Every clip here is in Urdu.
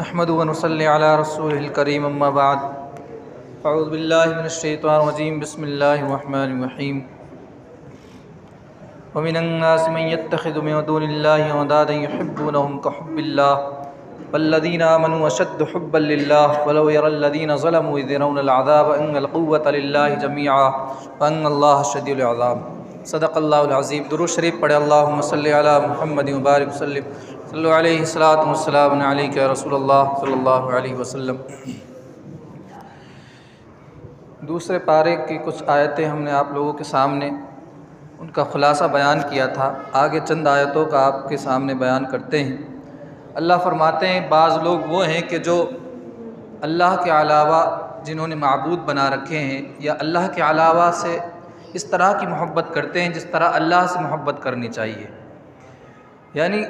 نحمد ونصلی علی رسول الکریم اما بعد اعوذ باللہ من الشیطان الرجیم بسم اللہ الرحمن الرحیم ومن الناس من يتخذ من دون اللہ اندادا يحبونهم كحب اللہ والذین آمنوا اشد حبا للہ ولو يرى الذین ظلموا اذ يرون العذاب ان القوة للہ جميعا وان اللہ شدید العذاب۔ صدق اللہ العظیم۔ درود شریف پڑھے اللہم صلی علی محمد وبارک وسلم صلی علیہ الصلاۃ والسلام علیک یا رسول اللہ صلی اللہ علیہ وسلم۔ دوسرے پارے کی کچھ آیتیں ہم نے آپ لوگوں کے سامنے ان کا خلاصہ بیان کیا تھا، آگے چند آیتوں کا آپ کے سامنے بیان کرتے ہیں۔ اللہ فرماتے ہیں بعض لوگ وہ ہیں کہ جو اللہ کے علاوہ جنہوں نے معبود بنا رکھے ہیں یا اللہ کے علاوہ سے اس طرح کی محبت کرتے ہیں جس طرح اللہ سے محبت کرنی چاہیے، یعنی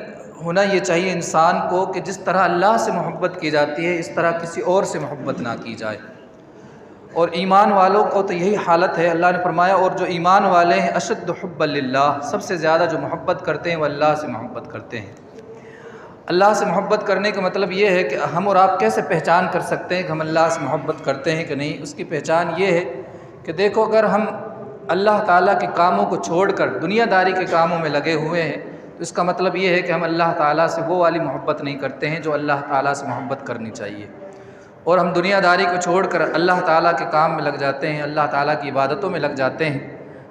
ہونا یہ چاہیے انسان کو کہ جس طرح اللہ سے محبت کی جاتی ہے اس طرح کسی اور سے محبت نہ کی جائے۔ اور ایمان والوں کو تو یہی حالت ہے۔ اللہ نے فرمایا اور جو ایمان والے ہیں اشد حبا للہ، سب سے زیادہ جو محبت کرتے ہیں وہ اللہ سے محبت کرتے ہیں۔ اللہ سے محبت کرنے کا مطلب یہ ہے کہ ہم اور آپ کیسے پہچان کر سکتے ہیں کہ ہم اللہ سے محبت کرتے ہیں کہ نہیں؟ اس کی پہچان یہ ہے کہ دیکھو اگر ہم اللہ تعالیٰ کے کاموں کو چھوڑ کر دنیا داری کے کاموں میں لگے ہوئے ہیں تو اس کا مطلب یہ ہے کہ ہم اللہ تعالیٰ سے وہ والی محبت نہیں کرتے ہیں جو اللہ تعالیٰ سے محبت کرنی چاہیے، اور ہم دنیا داری کو چھوڑ کر اللہ تعالیٰ کے کام میں لگ جاتے ہیں، اللہ تعالیٰ کی عبادتوں میں لگ جاتے ہیں،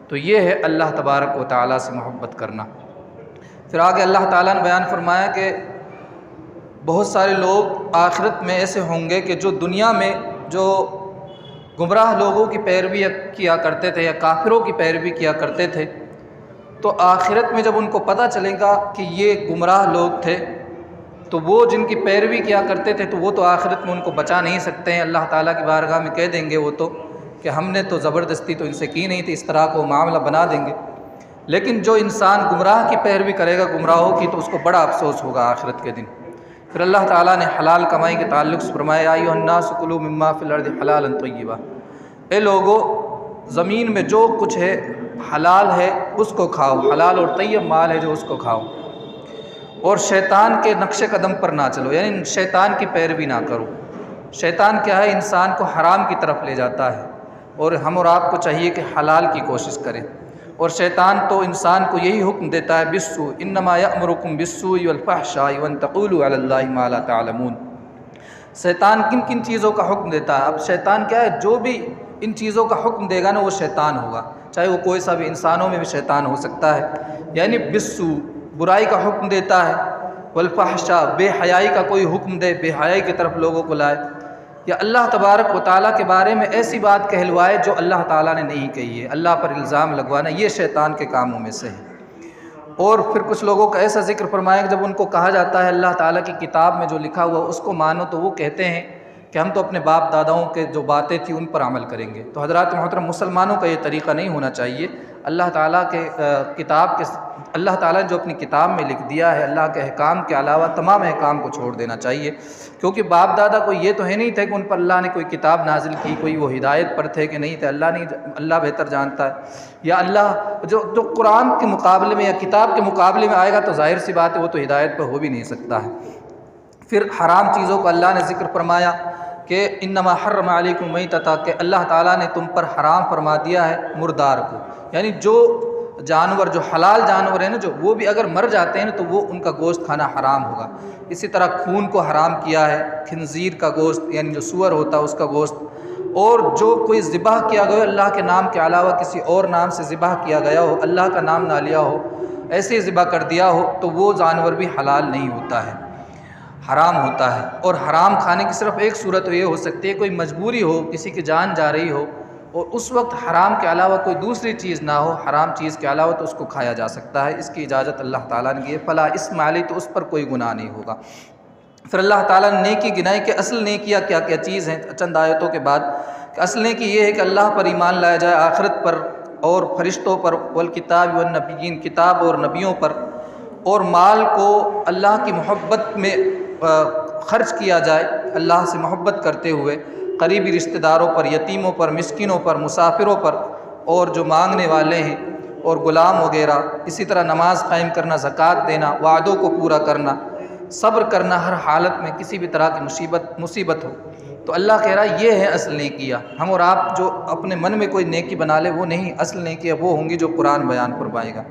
تو یہ ہے اللہ تبارک و تعالیٰ سے محبت کرنا۔ پھر آگے اللہ تعالیٰ نے بیان فرمایا کہ بہت سارے لوگ آخرت میں ایسے ہوں گے کہ جو دنیا میں جو گمراہ لوگوں کی پیروی کیا کرتے تھے یا کافروں کی پیروی کیا کرتے تھے، تو آخرت میں جب ان کو پتہ چلے گا کہ یہ گمراہ لوگ تھے تو وہ جن کی پیروی کیا کرتے تھے تو وہ تو آخرت میں ان کو بچا نہیں سکتے ہیں۔ اللہ تعالیٰ کی بارگاہ میں کہہ دیں گے وہ تو کہ ہم نے تو زبردستی تو ان سے کی نہیں تھی، اس طرح کو معاملہ بنا دیں گے۔ لیکن جو انسان گمراہ کی پیروی کرے گا گمراہوں کی تو اس کو بڑا افسوس ہوگا آخرت کے دن۔ پھر اللہ تعالیٰ نے حلال کمائی کے تعلق سے فرمایا یا ایھا الناس کلوا مما فی الارض حلالا طیبا، اے لوگو زمین میں جو کچھ ہے حلال ہے اس کو کھاؤ، حلال اور طیب مال ہے جو اس کو کھاؤ، اور شیطان کے نقش قدم پر نہ چلو، یعنی شیطان کی پیروی نہ کرو۔ شیطان کیا ہے؟ انسان کو حرام کی طرف لے جاتا ہے، اور ہم اور آپ کو چاہیے کہ حلال کی کوشش کریں، اور شیطان تو انسان کو یہی حکم دیتا ہے بالسوء انما یأمرکم بالسوء والفحشاء وان تقولوا علی اللہ ما لا تعلمون۔ شیطان کن کن چیزوں کا حکم دیتا ہے؟ اب شیطان کیا ہے؟ جو بھی ان چیزوں کا حکم دے گا نا وہ شیطان ہوگا، چاہے وہ کوئی سا بھی، انسانوں میں بھی شیطان ہو سکتا ہے۔ یعنی بالسوء برائی کا حکم دیتا ہے، والفحشاء بے حیائی کا کوئی حکم دے، بے حیائی کی طرف لوگوں کو لائے، یا اللہ تبارک و تعالیٰ کے بارے میں ایسی بات کہلوائے جو اللہ تعالیٰ نے نہیں کہی ہے، اللہ پر الزام لگوانا، یہ شیطان کے کاموں میں سے ہے۔ اور پھر کچھ لوگوں کا ایسا ذکر فرمایا کہ جب ان کو کہا جاتا ہے اللہ تعالیٰ کی کتاب میں جو لکھا ہوا اس کو مانو تو وہ کہتے ہیں کہ ہم تو اپنے باپ داداؤں کے جو باتیں تھیں ان پر عمل کریں گے۔ تو حضرات محترم مسلمانوں کا یہ طریقہ نہیں ہونا چاہیے۔ اللہ تعالیٰ کے اللہ تعالیٰ نے جو اپنی کتاب میں لکھ دیا ہے، اللہ کے احکام کے علاوہ تمام احکام کو چھوڑ دینا چاہیے، کیونکہ باپ دادا کو یہ تو ہے نہیں تھے کہ ان پر اللہ نے کوئی کتاب نازل کی، کوئی وہ ہدایت پر تھے کہ نہیں تھے، اللہ بہتر جانتا ہے، یا اللہ جو قرآن کے مقابلے میں یا کتاب کے مقابلے میں آئے گا تو ظاہر سی بات ہے وہ تو ہدایت پر ہو بھی نہیں سکتا ہے۔ پھر حرام چیزوں کو اللہ نے ذکر فرمایا کہ انما حرم علیکم المیتۃ، کہ اللہ تعالیٰ نے تم پر حرام فرما دیا ہے مردار کو، یعنی جو جانور جو حلال جانور ہیں نا جو وہ بھی اگر مر جاتے ہیں تو وہ ان کا گوشت کھانا حرام ہوگا۔ اسی طرح خون کو حرام کیا ہے، خنزیر کا گوشت یعنی جو سور ہوتا ہے اس کا گوشت، اور جو کوئی ذبح کیا گیا ہو اللہ کے نام کے علاوہ کسی اور نام سے ذبح کیا گیا ہو، اللہ کا نام نہ لیا ہو، ایسے ہی ذبح کر دیا ہو تو وہ جانور بھی حلال نہیں ہوتا ہے، حرام ہوتا ہے۔ اور حرام کھانے کی صرف ایک صورت یہ ہو سکتی ہے کوئی مجبوری ہو، کسی کی جان جا رہی ہو اور اس وقت حرام کے علاوہ کوئی دوسری چیز نہ ہو، حرام چیز کے علاوہ تو اس کو کھایا جا سکتا ہے، اس کی اجازت اللہ تعالیٰ نے کی ہے، فلا اسم علیہ، تو اس پر کوئی گناہ نہیں ہوگا۔ پھر اللہ تعالیٰ نے نیکی گنائی کہ اصل نیکیاں کیا کیا چیز ہیں چند آیتوں کے بعد، کہ اصل نیکی یہ ہے کہ اللہ پر ایمان لایا جائے، آخرت پر اور فرشتوں پر، والکتاب والنبیین، کتاب اور نبیوں پر، اور مال کو اللہ کی محبت میں خرچ کیا جائے، اللہ سے محبت کرتے ہوئے، قریبی رشتہ داروں پر، یتیموں پر، مسکینوں پر، مسافروں پر، اور جو مانگنے والے ہیں اور غلام وغیرہ۔ اسی طرح نماز قائم کرنا، زکوٰۃ دینا، وعدوں کو پورا کرنا، صبر کرنا ہر حالت میں، کسی بھی طرح کی مصیبت ہو۔ تو اللہ کہہ رہا ہے یہ ہے اصل نیکیہ۔ ہم اور آپ جو اپنے من میں کوئی نیکی بنا لے وہ نہیں، اصل نیکیہ وہ ہوں گی جو قرآن بیان فرمائے گا۔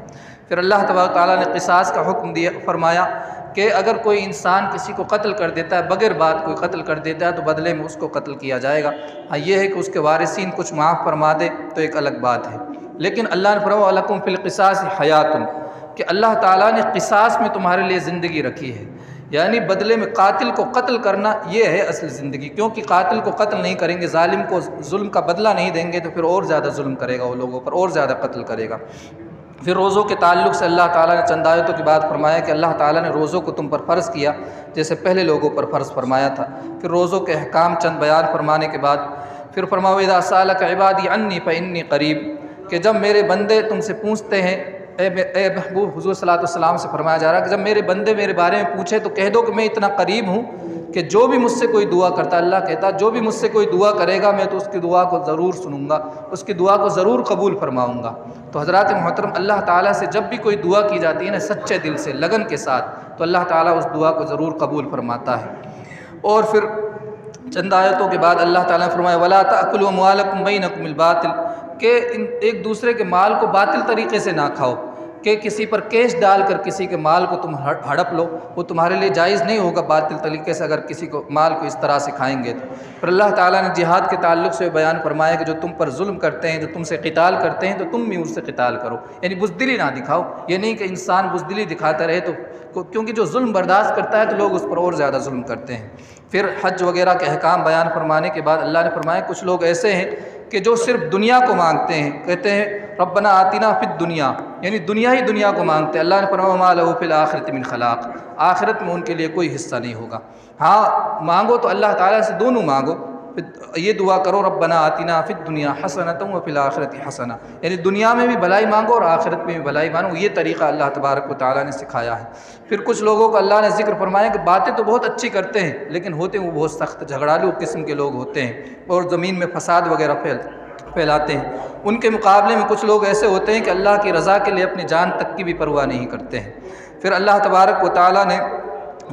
پھر اللہ تبارک تعالیٰ نے قصاص کا حکم فرمایا کہ اگر کوئی انسان کسی کو قتل کر دیتا ہے، بغیر بات کوئی قتل کر دیتا ہے تو بدلے میں اس کو قتل کیا جائے گا۔ ہاں یہ ہے کہ اس کے وارثین کچھ معاف فرما دے تو ایک الگ بات ہے، لیکن اللہ نے فرمایا وَلَكُمْ فِي الْقِصَاصِ حَيَاتٌ، کہ اللہ تعالیٰ نے قصاص میں تمہارے لیے زندگی رکھی ہے، یعنی بدلے میں قاتل کو قتل کرنا یہ ہے اصل زندگی، کیونکہ قاتل کو قتل نہیں کریں گے، ظالم کو ظلم کا بدلہ نہیں دیں گے تو پھر اور زیادہ ظلم کرے گا وہ لوگوں پر، اور زیادہ قتل کرے گا۔ پھر روزوں کے تعلق سے اللہ تعالیٰ نے چند آیتوں کی بات فرمایا کہ اللہ تعالیٰ نے روزوں کو تم پر فرض کیا جیسے پہلے لوگوں پر فرض فرمایا تھا۔ پھر روزوں کے احکام چند بیان فرمانے کے بعد پھر فرمایا وَإِذَا سَأَلَكَ عِبَادِي عَنِّي فَإِنِّي قَرِيب، کہ جب میرے بندے تم سے پوچھتے ہیں، اے محبوب حضور صلی اللہ علیہ وسلم سے فرمایا جا رہا ہے کہ جب میرے بندے میرے بارے میں پوچھے تو کہہ دو کہ میں اتنا قریب ہوں کہ جو بھی مجھ سے کوئی دعا کرتا ہے، اللہ کہتا ہے جو بھی مجھ سے کوئی دعا کرے گا میں تو اس کی دعا کو ضرور سنوں گا، اس کی دعا کو ضرور قبول فرماؤں گا۔ تو حضرات محترم، اللہ تعالیٰ سے جب بھی کوئی دعا کی جاتی ہے نا سچے دل سے، لگن کے ساتھ، تو اللہ تعالیٰ اس دعا کو ضرور قبول فرماتا ہے۔ اور پھر چند آیتوں کے بعد اللہ تعالیٰ نے فرمایا وَلَا تَأْكُلُوا أَمْوَالَكُمْ بَيْنَكُمْ بِالْبَاطِلِ، کہ ایک دوسرے کے مال کو باطل طریقے سے نہ کھاؤ، کہ کسی پر کیس ڈال کر کسی کے مال کو تم ہڑپ لو، وہ تمہارے لیے جائز نہیں ہوگا باطل طریقے سے اگر کسی کو مال کو اس طرح سے کھائیں گے تو۔ پھر اللہ تعالیٰ نے جہاد کے تعلق سے بیان فرمایا کہ جو تم پر ظلم کرتے ہیں، جو تم سے قتال کرتے ہیں تو تم بھی ان سے قتال کرو، یعنی بزدلی نہ دکھاؤ۔ یہ نہیں کہ انسان بزدلی دکھاتا رہے تو، کیونکہ جو ظلم برداشت کرتا ہے تو لوگ اس پر اور زیادہ ظلم کرتے ہیں۔ پھر حج وغیرہ کے احکام بیان فرمانے کے بعد اللہ نے فرمایا کچھ لوگ ایسے ہیں کہ جو صرف دنیا کو مانگتے ہیں، کہتے ہیں ربنا آتنا فی الدنیا، یعنی دنیا ہی دنیا کو مانگتے ہیں۔ اللہ نے فرمایا وما لہ فی الآخرۃ من خلاق، آخرت میں ان کے لیے کوئی حصہ نہیں ہوگا۔ ہاں مانگو تو اللہ تعالیٰ سے دونوں مانگو، یہ دعا کرو ربنا آتنا فی الدنیا حسنۃ وفی الآخرۃ حسنہ، یعنی دنیا میں بھی بھلائی مانگو اور آخرت میں بھی بھلائی مانگو، یہ طریقہ اللہ تبارک و تعالیٰ نے سکھایا ہے۔ پھر کچھ لوگوں کو اللہ نے ذکر فرمایا کہ باتیں تو بہت اچھی کرتے ہیں لیکن ہوتے وہ بہت سخت جھگڑالو قسم کے لوگ ہوتے ہیں اور زمین میں فساد وغیرہ پھیلاتے ہیں۔ ان کے مقابلے میں کچھ لوگ ایسے ہوتے ہیں کہ اللہ کی رضا کے لیے اپنی جان تک کی بھی پرواہ نہیں کرتے ہیں۔ پھر اللہ تبارک و تعالیٰ نے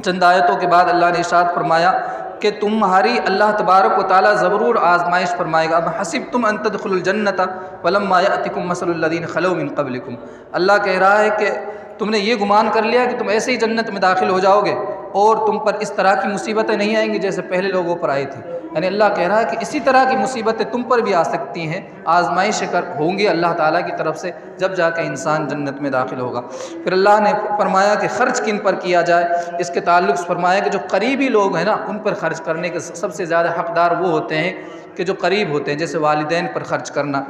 چند آیتوں کے بعد اللہ نے ارشاد فرمایا کہ تمہاری اللہ تبارک و تعالیٰ ضرور آزمائش فرمائے گا۔ اب حسبتم ان تدخلوا الجنۃ ولما یأتکم مثل الذین خلوا من قبلکم، اللہ کہہ رہا ہے کہ تم نے یہ گمان کر لیا کہ تم ایسے ہی جنت میں داخل ہو جاؤ گے اور تم پر اس طرح کی مصیبتیں نہیں آئیں گی جیسے پہلے لوگوں پر آئی تھی، یعنی اللہ کہہ رہا ہے کہ اسی طرح کی مصیبتیں تم پر بھی آ سکتی ہیں، آزمائش ہوں گی اللہ تعالیٰ کی طرف سے، جب جا کے انسان جنت میں داخل ہوگا۔ پھر اللہ نے فرمایا کہ خرچ کن پر کیا جائے، اس کے تعلق سے فرمایا کہ جو قریبی لوگ ہیں نا ان پر خرچ کرنے کے سب سے زیادہ حقدار وہ ہوتے ہیں کہ جو قریب ہوتے ہیں، جیسے والدین پر خرچ کرنا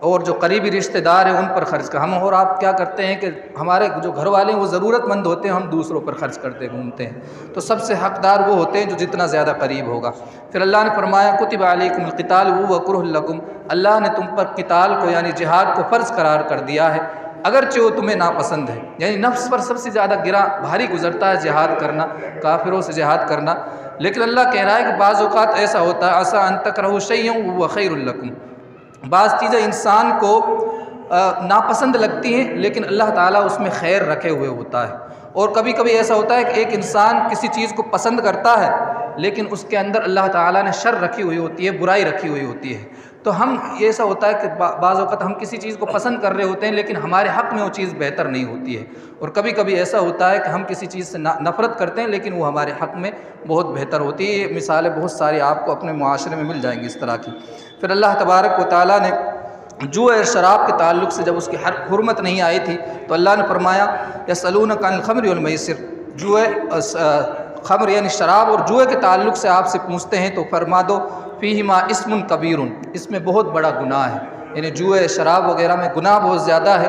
اور جو قریبی رشتہ دار ہیں ان پر خرچ کرنا۔ ہم اور آپ کیا کرتے ہیں کہ ہمارے جو گھر والے ہیں وہ ضرورت مند ہوتے ہیں، ہم دوسروں پر خرچ کرتے گھومتے ہیں، تو سب سے حقدار وہ ہوتے ہیں جو جتنا زیادہ قریب ہوگا۔ پھر اللہ نے فرمایا کتب علیکم القتال وهو کرہ لکم، اللہ نے تم پر قتال کو یعنی جہاد کو فرض قرار کر دیا ہے اگرچہ وہ تمہیں ناپسند ہے، یعنی نفس پر سب سے زیادہ بھاری گزرتا ہے جہاد کرنا، کافروں سے جہاد کرنا، لیکن اللہ کہہ رہا ہے کہ بعض اوقات ایسا ہوتا ہے عسیٰ ان تکرہوا شیئا وهو خیر لکم، بعض چیزیں انسان کو ناپسند لگتی ہیں لیکن اللہ تعالیٰ اس میں خیر رکھے ہوئے ہوتا ہے، اور کبھی کبھی ایسا ہوتا ہے کہ ایک انسان کسی چیز کو پسند کرتا ہے لیکن اس کے اندر اللہ تعالیٰ نے شر رکھی ہوئی ہوتی ہے، برائی رکھی ہوئی ہوتی ہے۔ تو ہم ایسا ہوتا ہے کہ بعض اوقات ہم کسی چیز کو پسند کر رہے ہوتے ہیں لیکن ہمارے حق میں وہ چیز بہتر نہیں ہوتی ہے، اور کبھی کبھی ایسا ہوتا ہے کہ ہم کسی چیز سے نفرت کرتے ہیں لیکن وہ ہمارے حق میں بہت بہتر ہوتی ہے۔ یہ مثالیں بہت ساری آپ کو اپنے معاشرے میں مل جائیں گی اس طرح کی۔ پھر اللہ تبارک و تعالیٰ نے جو شراب کے تعلق سے جب اس کی حرمت نہیں آئی تھی تو اللہ نے فرمایا یسألونک عن الخمر والمیسر، جوئے خمر یعنی شراب اور جوئے کے تعلق سے آپ سے پوچھتے ہیں تو فرما دو فیہما اسم کبیر، اس میں بہت بڑا گناہ ہے، یعنی جوئے شراب وغیرہ میں گناہ بہت زیادہ ہے،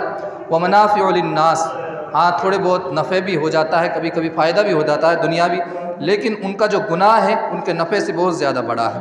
ومنافع للناس، ہاں تھوڑے بہت نفع بھی ہو جاتا ہے، کبھی کبھی فائدہ بھی ہو جاتا ہے دنیاوی، لیکن ان کا جو گناہ ہے ان کے نفع سے بہت زیادہ بڑا ہے۔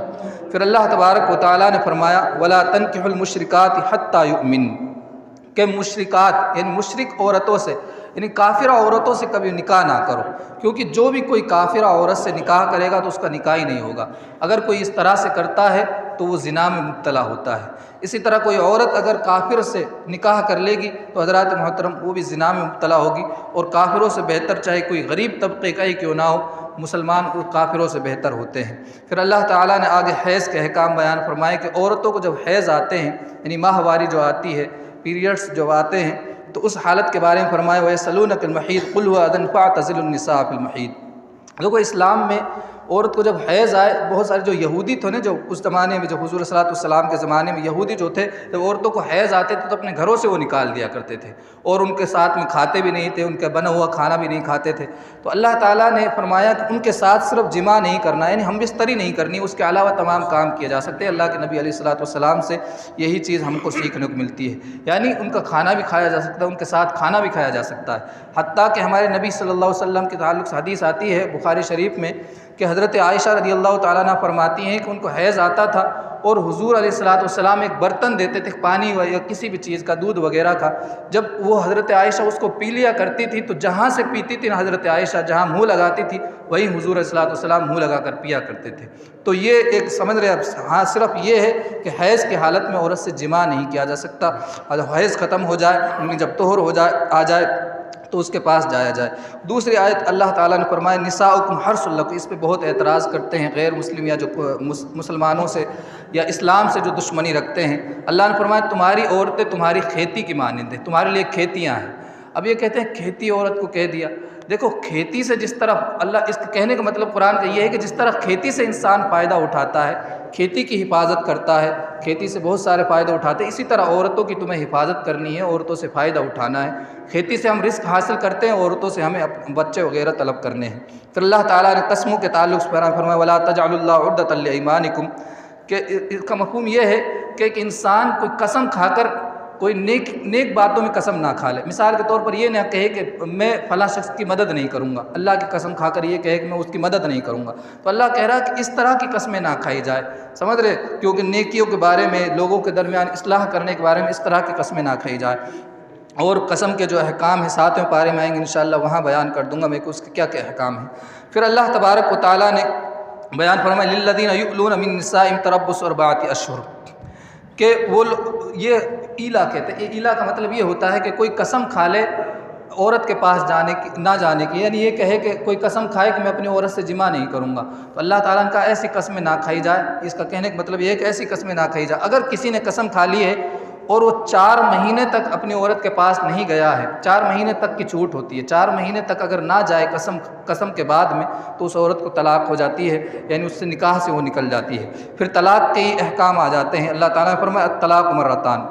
پھر اللہ تبارک و تعالیٰ نے فرمایا وَلَا تَنْكِحُوا الْمُشْرِكَاتِ حَتَّى يُؤْمِنْ، کہ مشرکات یعنی مشرک عورتوں سے یعنی کافرہ عورتوں سے کبھی نکاح نہ کرو، کیونکہ جو بھی کوئی کافرہ عورت سے نکاح کرے گا تو اس کا نکاح ہی نہیں ہوگا۔ اگر کوئی اس طرح سے کرتا ہے تو وہ زنا میں مبتلا ہوتا ہے۔ اسی طرح کوئی عورت اگر کافر سے نکاح کر لے گی تو حضرات محترم وہ بھی زنا میں مبتلا ہوگی، اور کافروں سے بہتر چاہے کوئی غریب طبقے کا ہی کیوں نہ ہو، مسلمان کافروں سے بہتر ہوتے ہیں۔ پھر اللہ تعالیٰ نے آگے حیض کے احکام بیان فرمائے کہ عورتوں کو جب حیض آتے ہیں، یعنی ماہواری جو آتی ہے، پیریڈس جو آتے ہیں، تو اس حالت کے بارے میں فرمایا وَيَسْأَلُونَكَ الْمَحِيضِ قُلْ هُوَ أَذًى فَاعْتَزِلُوا النِّسَاءَ فِي الْمَحِيضِ۔ دیکھو اسلام میں عورت کو جب حیض آئے، بہت سارے جو یہودی تھے نا، جو اس زمانے میں، جو حضور صلی اللہ علیہ وسلم کے زمانے میں یہودی جو تھے، جب عورتوں کو حیض آتے تھے تو اپنے گھروں سے وہ نکال دیا کرتے تھے، اور ان کے ساتھ میں کھاتے بھی نہیں تھے، ان کے بنا ہوا کھانا بھی نہیں کھاتے تھے۔ تو اللہ تعالیٰ نے فرمایا کہ ان کے ساتھ صرف جماع نہیں کرنا، یعنی ہم بستری نہیں کرنی، اس کے علاوہ تمام کام کیے جا سکتے ہیں۔ اللہ کے نبی علیہ الصلوۃ والسلام سے یہی چیز ہم کو سیکھنے کو ملتی ہے، یعنی ان کا کھانا بھی کھایا جا سکتا ہے، ان کے ساتھ کھانا بھی کھایا جا سکتا ہے۔ حتیٰ کہ ہمارے نبی صلی اللہ علیہ وسلم کے تعلق سے حدیث آتی ہے بخاری شریف میں کہ حضرت عائشہ رضی اللہ تعالیٰ عنہ فرماتی ہیں کہ ان کو حیض آتا تھا، اور حضور علیہ الصلوۃ والسلام ایک برتن دیتے تھے پانی یا کسی بھی چیز کا، دودھ وغیرہ کا، جب وہ حضرت عائشہ اس کو پی لیا کرتی تھی تو جہاں سے پیتی تھی حضرت عائشہ، جہاں منہ لگاتی تھی وہیں حضور علیہ الصلوۃ والسلام منہ لگا کر پیا کرتے تھے۔ تو یہ ایک سمجھ رہے ہیں، ہاں صرف یہ ہے کہ حیض کی حالت میں عورت سے جماع نہیں کیا جا سکتا، اور حیض ختم ہو جائے، جب طہر ہو جائے آ جائے تو اس کے پاس جایا جائے۔ دوسری آیت اللہ تعالیٰ نے فرمایا نساؤکم حرث لکم، اس پہ بہت اعتراض کرتے ہیں غیر مسلم یا جو مسلمانوں سے یا اسلام سے جو دشمنی رکھتے ہیں۔ اللہ نے فرمایا تمہاری عورتیں تمہاری کھیتی کی مانند ہیں، تمہارے لیے کھیتیاں ہیں۔ اب یہ کہتے ہیں کھیتی عورت کو کہہ دیا، دیکھو کھیتی سے جس طرح اللہ، اس کے کہنے کا مطلب قرآن کا یہ ہے کہ جس طرح کھیتی سے انسان فائدہ اٹھاتا ہے، کھیتی کی حفاظت کرتا ہے، کھیتی سے بہت سارے فائدے اٹھاتے ہیں، اسی طرح عورتوں کی تمہیں حفاظت کرنی ہے، عورتوں سے فائدہ اٹھانا ہے۔ کھیتی سے ہم رزق حاصل کرتے ہیں، عورتوں سے ہمیں بچے وغیرہ طلب کرنے ہیں۔ پھر اللہ تعالیٰ نے قسموں کے تعلق سے فرمایا وَلَا تَجْعَلُوا اللَّهَ عُرْضَةً لِأَيْمَانِكُمْ، کہ اس کا مفہوم یہ ہے کہ ایک انسان کوئی قسم کھا کر کوئی نیک باتوں میں قسم نہ کھا لے۔ مثال کے طور پر یہ نہ کہے کہ میں فلاں شخص کی مدد نہیں کروں گا، اللہ کی قسم کھا کر یہ کہے کہ میں اس کی مدد نہیں کروں گا، تو اللہ کہہ رہا ہے کہ اس طرح کی قسمیں نہ کھائی جائے، سمجھ رہے، کیونکہ نیکیوں کے بارے میں، لوگوں کے درمیان اصلاح کرنے کے بارے میں اس طرح کی قسمیں نہ کھائی جائے۔ اور قسم کے جو احکام ہیں 7ویں پارے میں آئیں گے انشاءاللہ، وہاں بیان کر دوں گا میں کہ اس کے کیا کیا احکام ہیں۔ پھر اللہ تبارک و تعالیٰ نے بیان فرمایا للذین یؤلون من نسائہم تربص 4 اشہر، کہ وہ یہ ایلا کہتے ہیں، ایلا کا مطلب یہ ہوتا ہے کہ کوئی قسم کھا لے عورت کے پاس جانے کی، نہ جانے کی، یعنی یہ کہے کہ کوئی قسم کھائے کہ میں اپنی عورت سے جماع نہیں کروں گا، تو اللہ تعالیٰ نے کہا ایسی قسمیں نہ کھائی جائے۔ اس کا کہنے کا مطلب یہ ہے کہ ایسی قسمیں نہ کھائی جائے۔ اگر کسی نے قسم کھا لی ہے اور وہ 4 مہینے تک اپنی عورت کے پاس نہیں گیا ہے، 4 مہینے تک کی چھوٹ ہوتی ہے، 4 مہینے تک اگر نہ جائے قسم کے بعد میں تو اس عورت کو طلاق ہو جاتی ہے، یعنی اس سے نکاح سے وہ نکل جاتی ہے۔ پھر طلاق کے احکام آ جاتے ہیں۔ اللہ تعالیٰ نے فرمایا الطلاق مرتان،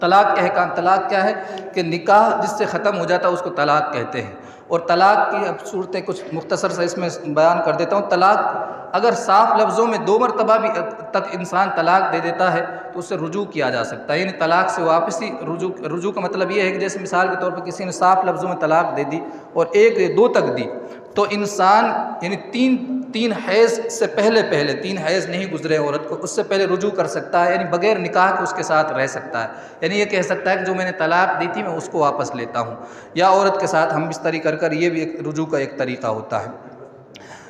طلاق کے احکام، طلاق کیا ہے کہ نکاح جس سے ختم ہو جاتا ہے اس کو طلاق کہتے ہیں۔ اور طلاق کی اب صورتیں کچھ مختصر سے اس میں بیان کر دیتا ہوں۔ طلاق اگر صاف لفظوں میں 2 مرتبہ بھی تک انسان طلاق دے دیتا ہے تو اس سے رجوع کیا جا سکتا ہے، یعنی طلاق سے واپسی، رجوع کا مطلب یہ ہے کہ جیسے مثال کے طور پر کسی نے صاف لفظوں میں طلاق دے دی اور 1 یا 2 تک دی، تو انسان یعنی تین حیض سے پہلے 3 حیض نہیں گزرے عورت کو، اس سے پہلے رجوع کر سکتا ہے، یعنی بغیر نکاح کے اس کے ساتھ رہ سکتا ہے، یعنی یہ کہہ سکتا ہے کہ جو میں نے طلاق دی تھی میں اس کو واپس لیتا ہوں، یا عورت کے ساتھ ہم بستری کر کر، یہ بھی ایک رجوع کا ایک طریقہ ہوتا ہے،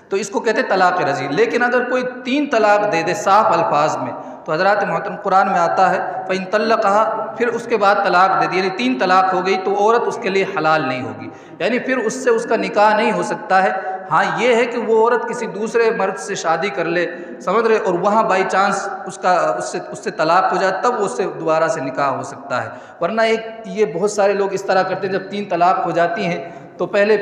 تو اس کو کہتے ہیں طلاق رجعی۔ لیکن اگر کوئی 3 طلاق دے دے صاف الفاظ میں تو حضرات محترم قرآن میں آتا ہے فَإِن طَلَّقَهَا، پھر اس کے بعد طلاق دے دی، یعنی 3 طلاق ہو گئی تو عورت اس کے لیے حلال نہیں ہوگی، یعنی پھر اس سے اس کا نکاح نہیں ہو سکتا ہے۔ ہاں یہ ہے کہ وہ عورت کسی دوسرے مرد سے شادی کر لے، سمجھ رہے، اور وہاں بائی چانس اس سے طلاق ہو جائے تب اس سے دوبارہ سے نکاح ہو سکتا ہے، ورنہ یہ بہت سارے لوگ اس طرح کرتے ہیں جب 3 طلاق ہو جاتی ہیں تو پہلے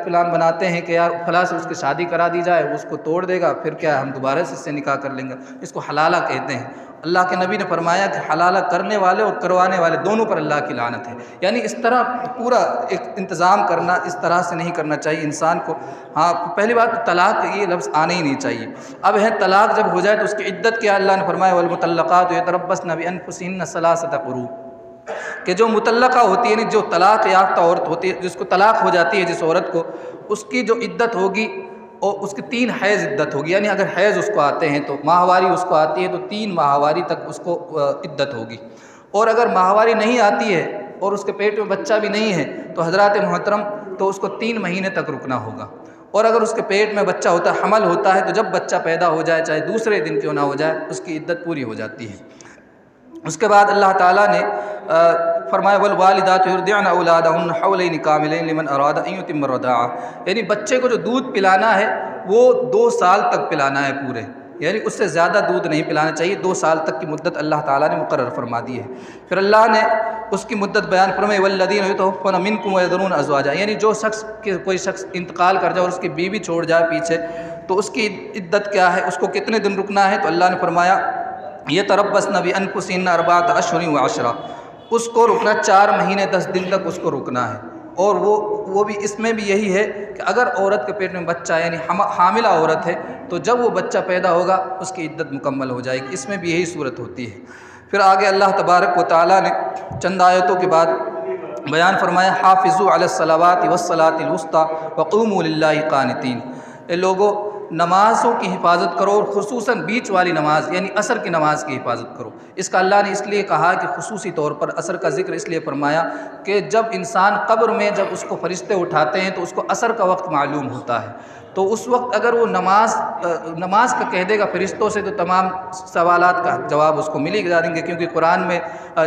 پلان بناتے ہیں کہ یار فلاں سے اس کی شادی کرا دی جائے، وہ اس کو توڑ دے گا، پھر کیا ہم دوبارہ سے اس سے نکاح کر لیں گے، اس کو حلالہ کہتے ہیں۔ اللہ کے نبی نے فرمایا کہ حلالہ کرنے والے اور کروانے والے دونوں پر اللہ کی لعنت ہے، یعنی اس طرح پورا ایک انتظام کرنا، اس طرح سے نہیں کرنا چاہیے انسان کو۔ ہاں پہلی بات طلاق یہ لفظ آنا ہی نہیں چاہیے۔ اب ہے طلاق جب ہو جائے تو اس کی عدت کیا، اللہ نے فرمایا والمطلقات یتربصن بانفسهن 3 قروء، کہ جو مطلقہ ہوتی ہے، یعنی جو طلاق یافتہ عورت ہوتی ہے، جس کو طلاق ہو جاتی ہے جس عورت کو، اس کی جو عدت ہوگی اور اس کی 3 حیض عدت ہوگی، یعنی اگر حیض اس کو آتے ہیں تو ماہواری اس کو آتی ہے تو 3 ماہواری تک اس کو عدت ہوگی، اور اگر ماہواری نہیں آتی ہے اور اس کے پیٹ میں بچہ بھی نہیں ہے تو حضرات محترم تو اس کو 3 مہینے تک رکنا ہوگا، اور اگر اس کے پیٹ میں بچہ ہوتا ہے، حمل ہوتا ہے، تو جب بچہ پیدا ہو جائے چاہے دوسرے دن کیوں نہ ہو جائے اس کی عدت پوری ہو جاتی ہے۔ اس کے بعد اللہ تعالیٰ نے فرمایا والوالدات یرضعن اولادہن حولین کاملین لمن اراد ان یتم الرضاعہ، یعنی بچے کو جو دودھ پلانا ہے وہ 2 سال تک پلانا ہے پورے، یعنی اس سے زیادہ دودھ نہیں پلانا چاہیے، 2 سال تک کی مدت اللہ تعالیٰ نے مقرر فرما دی ہے۔ پھر اللہ نے اس کی مدت بیان فرمائی والذین یتوفون منکم ویذرون ازواجا، یعنی جو شخص کوئی شخص انتقال کر جائے اور اس کی بیوی چھوڑ جائے پیچھے تو اس کی عدت کیا ہے، اس کو کتنے دن رکنا ہے، تو اللہ نے فرمایا یتربصن بانفسہن 4 اشہر وعشرہ، اس کو رکنا 4 مہینے 10 دن تک اس کو رکنا ہے۔ اور وہ بھی اس میں بھی یہی ہے کہ اگر عورت کے پیٹ میں بچہ یعنی حاملہ عورت ہے تو جب وہ بچہ پیدا ہوگا اس کی عدت مکمل ہو جائے گی، اس میں بھی یہی صورت ہوتی ہے۔ پھر آگے اللہ تبارک و تعالیٰ نے چند آیتوں کے بعد بیان فرمایا حافظوا علی الصلوات والصلاۃ الوسطی وقوموا للہ قانتین، اے لوگو نمازوں کی حفاظت کرو اور خصوصاً بیچ والی نماز یعنی عصر کی نماز کی حفاظت کرو۔ اس کا اللہ نے اس لیے کہا کہ خصوصی طور پر عصر کا ذکر اس لیے فرمایا کہ جب انسان قبر میں جب اس کو فرشتے اٹھاتے ہیں تو اس کو عصر کا وقت معلوم ہوتا ہے، تو اس وقت اگر وہ نماز کا کہہ دے گا فرشتوں سے تو تمام سوالات کا جواب اس کو مل ہی جائیں گے، کیونکہ قرآن میں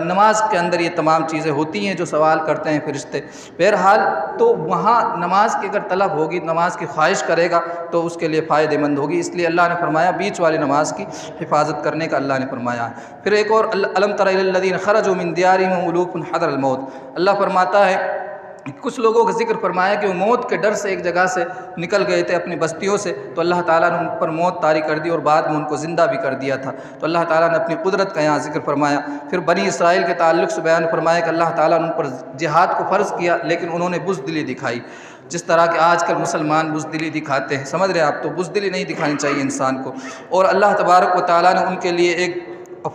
نماز کے اندر یہ تمام چیزیں ہوتی ہیں جو سوال کرتے ہیں فرشتے۔ بہرحال تو وہاں نماز کی اگر طلب ہوگی، نماز کی خواہش کرے گا تو اس کے لیے فائدہ مند ہوگی، اس لیے اللہ نے فرمایا بیچ والی نماز کی حفاظت کرنے کا اللہ نے فرمایا۔ پھر ایک اور الم تر الی الذین خرجوا من دیارہم ملوک حذر الموت، اللہ فرماتا ہے کچھ لوگوں کا ذکر فرمایا کہ وہ موت کے ڈر سے ایک جگہ سے نکل گئے تھے اپنی بستیوں سے، تو اللہ تعالیٰ نے ان پر موت طاری کر دی اور بعد میں ان کو زندہ بھی کر دیا تھا، تو اللہ تعالیٰ نے اپنی قدرت کا یہاں ذکر فرمایا۔ پھر بنی اسرائیل کے تعلق سے بیان فرمایا کہ اللہ تعالیٰ نے ان پر جہاد کو فرض کیا لیکن انہوں نے بزدلی دکھائی، جس طرح کہ آج کل مسلمان بزدلی دکھاتے ہیں، سمجھ رہے ہیں آپ، تو بزدلی نہیں دکھانی چاہیے انسان کو۔ اور اللہ تبارک و تعالیٰ نے ان کے لیے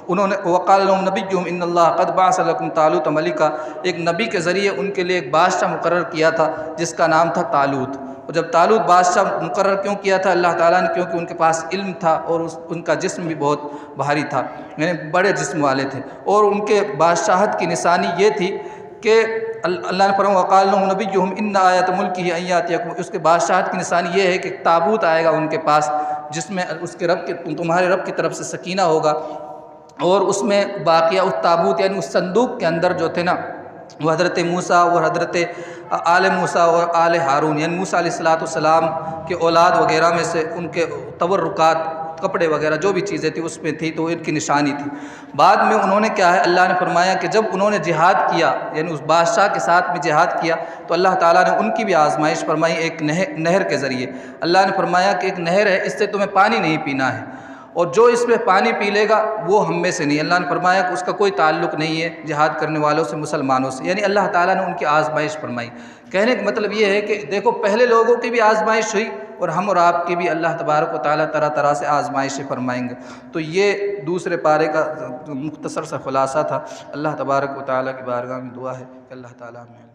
انہوں نے وقال لهم نبیہم ان اللہ قد بعث لکم طالوت ملکا، ایک نبی کے ذریعے ان کے لیے ایک بادشاہ مقرر کیا تھا جس کا نام تھا طالوت۔ اور جب طالوت بادشاہ مقرر کیوں کیا تھا اللہ تعالیٰ نے، کیونکہ ان کے پاس علم تھا اور ان کا جسم بھی بہت بھاری تھا، یعنی بڑے جسم والے تھے، اور ان کے بادشاہت کی نشانی یہ تھی کہ اللہ نے فرمایا وقال لهم نبیہم ان آیۃ ملکہ ان یاتیکم، اس کے بادشاہت کی نشانی یہ ہے کہ تابوت آئے گا ان کے پاس جس میں اس کے تمہارے رب کی طرف سے سکینہ ہوگا، اور اس میں باقیہ اس تابوت یعنی اس صندوق کے اندر جو تھے نا وہ حضرت موسیٰ اور حضرت آل موسیٰ اور آل ہارون یعنی موسیٰ علیہ السلام کے اولاد وغیرہ میں سے ان کے تبرکات کپڑے وغیرہ جو بھی چیزیں تھیں اس میں تھی، تو ان کی نشانی تھی۔ بعد میں انہوں نے کیا ہے اللہ نے فرمایا کہ جب انہوں نے جہاد کیا یعنی اس بادشاہ کے ساتھ میں جہاد کیا تو اللہ تعالیٰ نے ان کی بھی آزمائش فرمائی ایک نہر کے ذریعے۔ اللہ نے فرمایا کہ ایک نہر ہے، اس سے تمہیں پانی نہیں پینا ہے، اور جو اس میں پانی پی لے گا وہ ہم میں سے نہیں۔ اللہ نے فرمایا کہ اس کا کوئی تعلق نہیں ہے جہاد کرنے والوں سے، مسلمانوں سے، یعنی اللہ تعالیٰ نے ان کی آزمائش فرمائی۔ کہنے کا مطلب یہ ہے کہ دیکھو پہلے لوگوں کی بھی آزمائش ہوئی اور ہم اور آپ کی بھی اللہ تبارک و تعالیٰ طرح طرح سے آزمائشیں فرمائیں گے۔ تو یہ دوسرے پارے کا مختصر سا خلاصہ تھا۔ اللہ تبارک و تعالیٰ کی بارگاہ میں دعا ہے کہ اللہ تعالیٰ ہمیں